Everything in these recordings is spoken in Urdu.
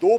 2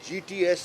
GTS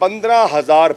15,000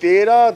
13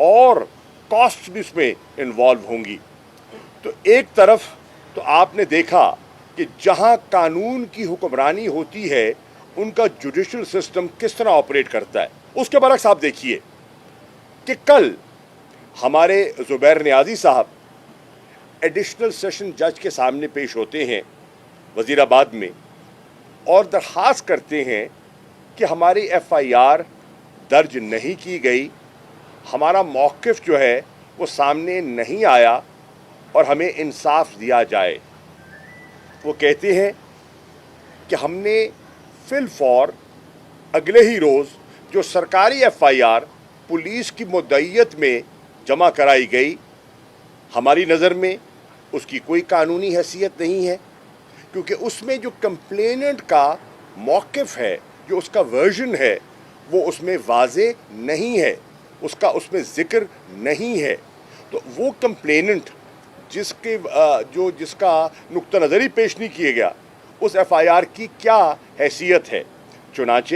اور کاسٹ بھی اس میں انوالو ہوں گی. تو ایک طرف تو آپ نے دیکھا کہ جہاں قانون کی حکمرانی ہوتی ہے ان کا جوڈیشل سسٹم کس طرح آپریٹ کرتا ہے. اس کے برعکس آپ دیکھیے کہ کل ہمارے زبیر نیازی صاحب ایڈیشنل سیشن جج کے سامنے پیش ہوتے ہیں وزیر آباد میں اور درخواست کرتے ہیں کہ ہماری ایف آئی آر درج نہیں کی گئی, ہمارا موقف جو ہے وہ سامنے نہیں آیا اور ہمیں انصاف دیا جائے. وہ کہتے ہیں کہ ہم نے فی الفور اگلے ہی روز جو سرکاری ایف آئی آر پولیس کی مدعیت میں جمع کرائی گئی, ہماری نظر میں اس کی کوئی قانونی حیثیت نہیں ہے, کیونکہ اس میں جو کمپلیننٹ کا موقف ہے, جو اس کا ورژن ہے, وہ اس میں واضح نہیں ہے, اس میں ذکر نہیں ہے. تو وہ کمپلیننٹ جس کا نقطہ نظری پیش نہیں کیا گیا, اس ایف آئی آر کی کیا حیثیت ہے. چنانچہ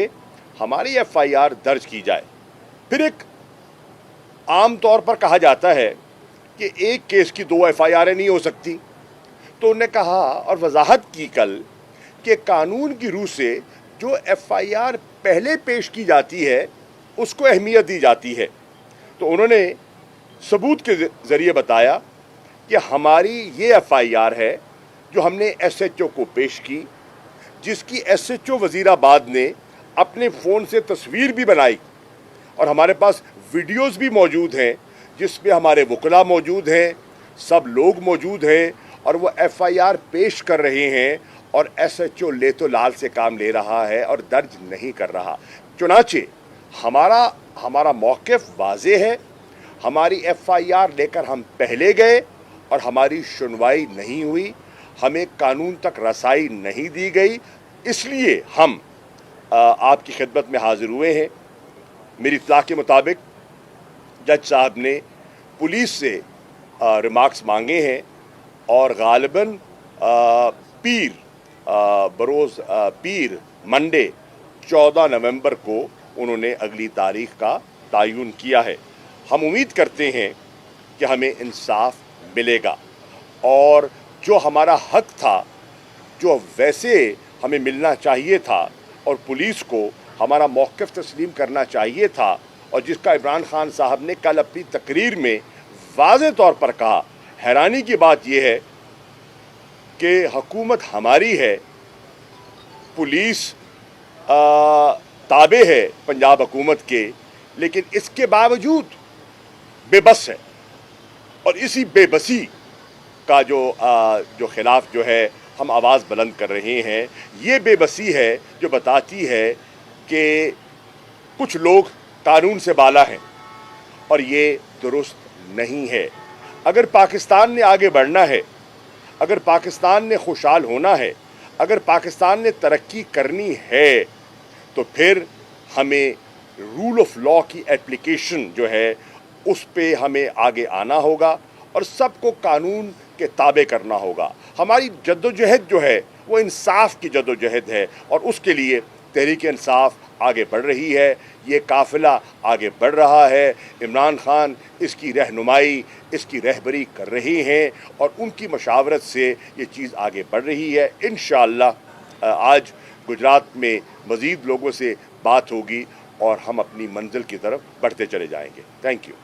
ہماری ایف آئی آر درج کی جائے. پھر ایک عام طور پر کہا جاتا ہے کہ ایک کیس کی 2 ایف آئی آریں نہیں ہو سکتی. تو انہوں نے کہا اور وضاحت کی کل کہ قانون کی روح سے جو ایف آئی آر پہلے پیش کی جاتی ہے اس کو اہمیت دی جاتی ہے. تو انہوں نے ثبوت کے ذریعے بتایا کہ ہماری یہ ایف آئی آر ہے جو ہم نے ایس ایچ او کو پیش کی, جس کی ایس ایچ او وزیر آباد نے اپنے فون سے تصویر بھی بنائی اور ہمارے پاس ویڈیوز بھی موجود ہیں جس میں ہمارے وکلاء موجود ہیں, سب لوگ موجود ہیں اور وہ ایف آئی آر پیش کر رہے ہیں اور ایس ایچ او لے تو لال سے کام لے رہا ہے اور درج نہیں کر رہا. چنانچہ ہمارا موقف واضح ہے. ہماری ایف آئی آر لے کر ہم پہلے گئے اور ہماری سنوائی نہیں ہوئی, ہمیں قانون تک رسائی نہیں دی گئی, اس لیے ہم آپ کی خدمت میں حاضر ہوئے ہیں. میری اطلاع کے مطابق جج صاحب نے پولیس سے ریمارکس مانگے ہیں اور غالباً بروز پیر منڈے 14 نومبر کو انہوں نے اگلی تاریخ کا تعین کیا ہے. ہم امید کرتے ہیں کہ ہمیں انصاف ملے گا اور جو ہمارا حق تھا, جو ویسے ہمیں ملنا چاہیے تھا اور پولیس کو ہمارا موقف تسلیم کرنا چاہیے تھا, اور جس کا عمران خان صاحب نے کل اپنی تقریر میں واضح طور پر کہا. حیرانی کی بات یہ ہے کہ حکومت ہماری ہے, پولیس تابع ہے پنجاب حکومت کے, لیکن اس کے باوجود بے بس ہے. اور اسی بے بسی کا جو خلاف جو ہے ہم آواز بلند کر رہے ہیں. یہ بے بسی ہے جو بتاتی ہے کہ کچھ لوگ قانون سے بالا ہیں اور یہ درست نہیں ہے. اگر پاکستان نے آگے بڑھنا ہے, اگر پاکستان نے خوشحال ہونا ہے, اگر پاکستان نے ترقی کرنی ہے, تو پھر ہمیں رول آف لاء کی اپلیکیشن جو ہے اس پہ ہمیں آگے آنا ہوگا اور سب کو قانون کے تابع کرنا ہوگا. ہماری جدوجہد جو ہے وہ انصاف کی جدوجہد ہے اور اس کے لیے تحریک انصاف آگے بڑھ رہی ہے. یہ قافلہ آگے بڑھ رہا ہے. عمران خان اس کی رہنمائی, اس کی رہبری کر رہے ہیں اور ان کی مشاورت سے یہ چیز آگے بڑھ رہی ہے. انشاءاللہ آج گجرات میں مزید لوگوں سے بات ہوگی اور ہم اپنی منزل کی طرف بڑھتے چلے جائیں گے. Thank you.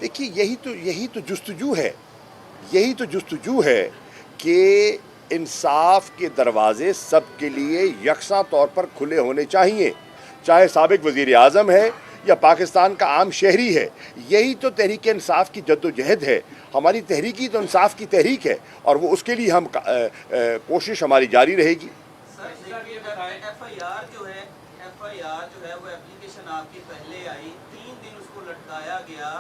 دیکھیے یہی تو جستجو ہے کہ انصاف کے دروازے سب کے لیے یکساں طور پر کھلے ہونے چاہیے, چاہے سابق وزیر اعظم ہے یا پاکستان کا عام شہری ہے. یہی تو تحریک انصاف کی جدوجہد ہے. ہماری تحریکی تو انصاف کی تحریک ہے اور وہ اس کے لیے ہم کوشش ہماری جاری رہے گی. ایف آئی آر جو ہے وہ اپلیکیشن آپ کی پہلے آئی, 3 دن اس کو لٹکایا گیا,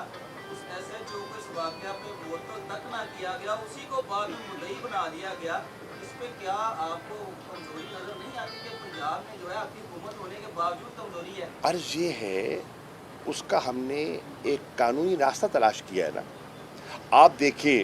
اس ایس ایچ او کو اس واقعہ پہ ووٹوں تک نہ کیا گیا, اسی کو بعد میں مدعی بنا دیا گیا. اس پہ کیا آپ کو کمزوری نظر نہیں آتی کہ پنجاب میں جو ہے آپ کی حکومت ہونے کے باوجود کمزوری ہے؟ عرض یہ ہے اس کا ہم نے ایک قانونی راستہ تلاش کیا ہے نا. آپ دیکھیں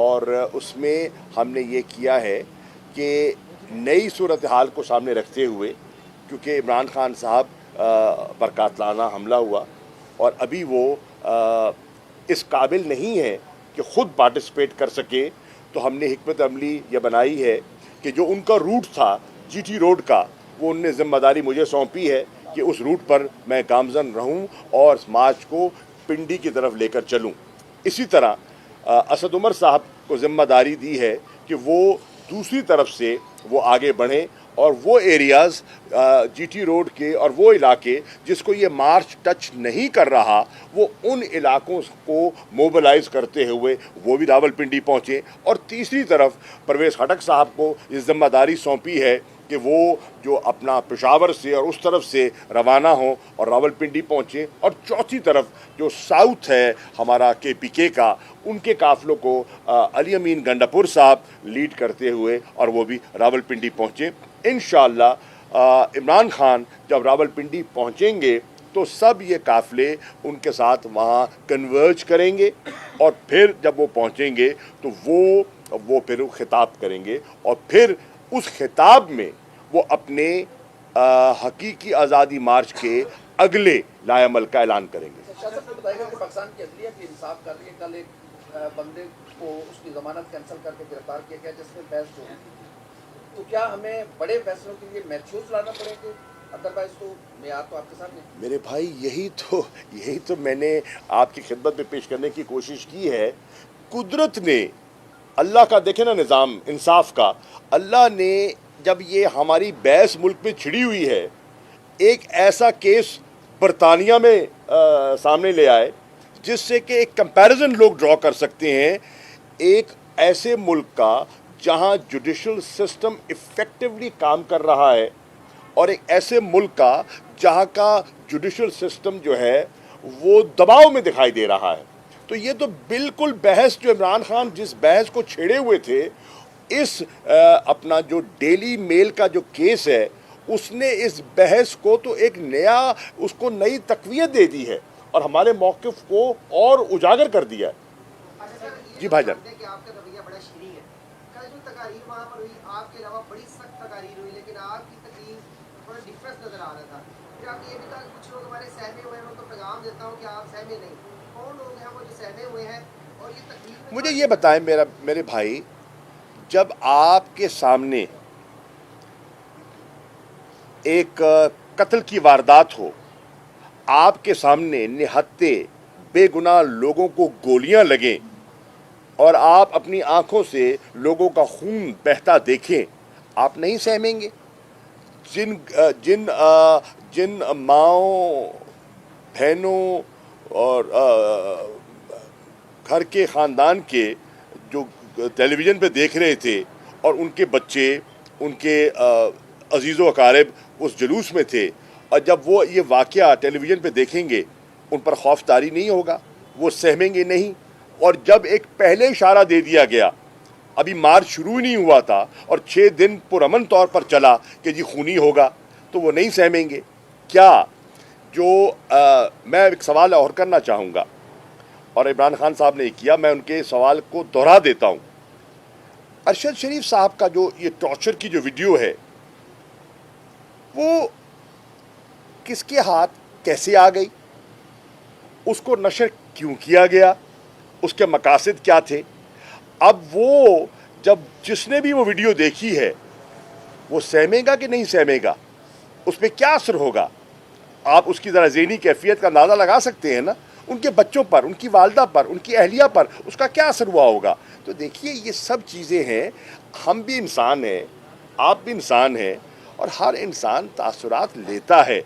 اور اس میں ہم نے یہ کیا ہے کہ نئی صورتحال کو سامنے رکھتے ہوئے، کیونکہ عمران خان صاحب پر قاتلانہ حملہ ہوا اور ابھی وہ اس قابل نہیں ہے کہ خود پارٹیسپیٹ کر سکے، تو ہم نے حکمت عملی یہ بنائی ہے کہ جو ان کا روٹ تھا جی ٹی روڈ کا، وہ ان نے ذمہ داری مجھے سونپی ہے کہ اس روٹ پر میں گامزن رہوں اور مارچ کو پنڈی کی طرف لے کر چلوں۔ اسی طرح اسد عمر صاحب کو ذمہ داری دی ہے کہ وہ دوسری طرف سے وہ آگے بڑھیں اور وہ ایریاز جی ٹی روڈ کے اور وہ علاقے جس کو یہ مارچ ٹچ نہیں کر رہا، وہ ان علاقوں کو موبلائز کرتے ہوئے وہ بھی راول پنڈی پہنچے۔ اور تیسری طرف پرویز خٹک صاحب کو یہ ذمہ داری سونپی ہے کہ وہ جو اپنا پشاور سے اور اس طرف سے روانہ ہوں اور راول پنڈی پہنچیں، اور چوتھی طرف جو ساؤتھ ہے ہمارا کے پی کے کا، ان کے قافلوں کو علی امین گنڈاپور صاحب لیڈ کرتے ہوئے اور وہ بھی راول پنڈی پہنچیں۔ انشاءاللہ عمران خان جب راول پنڈی پہنچیں گے تو سب یہ قافلے ان کے ساتھ وہاں کنورج کریں گے، اور پھر جب وہ پہنچیں گے تو وہ پھر خطاب کریں گے، اور پھر اس خطاب میں وہ اپنے حقیقی آزادی مارچ کے اگلے لائے عمل کا اعلان کریں گے۔ شاہ صاحب نے بتایا کہ پاکستان کی عدلیہ کی انصاف کر رہی ہے۔ کل ایک بندے کو اس کی ضمانت کینسل کر کے گرفتار کیا گیا جس میں بحث ہو رہی تھی، تو کیا ہمیں بڑے فیصلوں کے لیے میچیور لانا پڑے گا؟ ادروائز تو معیار تو آپ کے سامنے۔ میرے بھائی یہی تو میں نے آپ کی خدمت میں پیش کرنے کی کوشش کی ہے۔ قدرت نے، اللہ کا دیکھیں نا نظام انصاف کا، اللہ نے جب یہ ہماری بحث ملک میں چھڑی ہوئی ہے، ایک ایسا کیس برطانیہ میں سامنے لے آئے جس سے کہ ایک کمپیریزن لوگ ڈرا کر سکتے ہیں، ایک ایسے ملک کا جہاں جوڈیشل سسٹم ایفیکٹولی کام کر رہا ہے، اور ایک ایسے ملک کا جہاں کا جوڈیشل سسٹم جو ہے وہ دباؤ میں دکھائی دے رہا ہے۔ تو یہ تو بالکل بحث جو عمران خان جس بحث کو چھیڑے ہوئے تھے، اس اپنا جو ڈیلی میل کا جو کیس ہے، اس نے اس بحث کو تو ایک اس کو نئی تقویت دے دی ہے اور ہمارے موقف کو اور اجاگر کر دیا ہے۔ جی بھائی جان۔ آپ کا رویہ بڑا شریر ہے۔ کل جو تقاریر وہاں پر ہوئی، آپ کے علاوہ بڑی سخت تقاریر ہوئی، لیکن آپ کی تقریر تھوڑا ڈفرینس نظر آ رہا تھا۔ پھر آپ نے یہ بھی کہا کہ کچھ لوگ ہمارے سہمے ہوئے ہیں، ان کو پیغام دیتا ہوں کہ آپ سہمے نہیں۔ کون لوگ ہیں وہ جو سہمے ہوئے ہیں؟ اور یہ تقریر مجھے یہ بتائیں میرے بھائی، جب آپ کے سامنے ایک قتل کی واردات ہو، آپ کے سامنے نہتے بے گناہ لوگوں کو گولیاں لگیں اور آپ اپنی آنکھوں سے لوگوں کا خون بہتا دیکھیں، آپ نہیں سہمیں گے؟ جن ماؤں، بہنوں اور گھر کے خاندان کے جو ٹیلی ویژن پہ دیکھ رہے تھے، اور ان کے بچے، ان کے عزیز و اقارب اس جلوس میں تھے، اور جب وہ یہ واقعہ ٹیلی ویژن پہ دیکھیں گے ان پر خوف طاری نہیں ہوگا؟ وہ سہمیں گے نہیں؟ اور جب ایک پہلے اشارہ دے دیا گیا، ابھی مارچ شروع ہی نہیں ہوا تھا اور 6 دن پرامن طور پر چلا کہ جی خونی ہوگا، تو وہ نہیں سہمیں گے کیا؟ میں ایک سوال اور کرنا چاہوں گا، اور عمران خان صاحب نے کیا، میں ان کے سوال کو دہرا دیتا ہوں۔ ارشد شریف صاحب کا جو یہ ٹارچر کی جو ویڈیو ہے، وہ کس کے ہاتھ کیسے آ گئی؟ اس کو نشر کیوں کیا گیا؟ اس کے مقاصد کیا تھے؟ اب وہ جب جس نے بھی وہ ویڈیو دیکھی ہے، وہ سہمے گا کہ نہیں سہمے گا؟ اس پہ کیا اثر ہوگا؟ آپ اس کی ذرا ذہنی کیفیت کا اندازہ لگا سکتے ہیں نا، ان کے بچوں پر، ان کی والدہ پر، ان کی اہلیہ پر اس کا کیا اثر ہوا ہوگا؟ تو دیکھیے یہ سب چیزیں ہیں، ہم بھی انسان ہیں، آپ بھی انسان ہیں، اور ہر انسان تاثرات لیتا ہے۔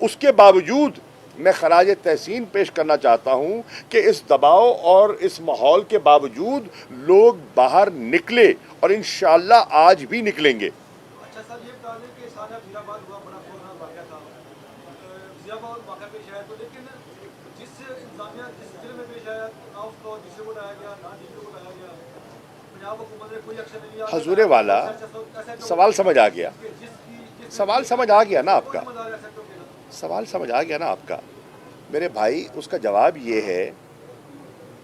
اس کے باوجود میں خراج تحسین پیش کرنا چاہتا ہوں کہ اس دباؤ اور اس ماحول کے باوجود لوگ باہر نکلے، اور انشاءاللہ آج بھی نکلیں گے۔ اچھا صاحب، یہ بتا دیں کہ سارا وزیرآباد ہوا بڑا خوفناک واقعہ تھا، وزیرآباد واقعہ پیش آیا، تو لیکن جس انتظامیہ جس ضلع میں پیش آیا، نہ اس کو ڈسٹرکٹ کو لایا گیا، نہ ڈسٹرکٹ کو لایا گیا، پنجاب حکومت نے کوئی ایکشن نہیں لیا۔ حضور والا سوال سمجھ آ گیا، سوال سمجھ آ گیا نا آپ کا، سوال سمجھ آ گیا نا آپ کا۔ میرے بھائی، اس کا جواب یہ ہے،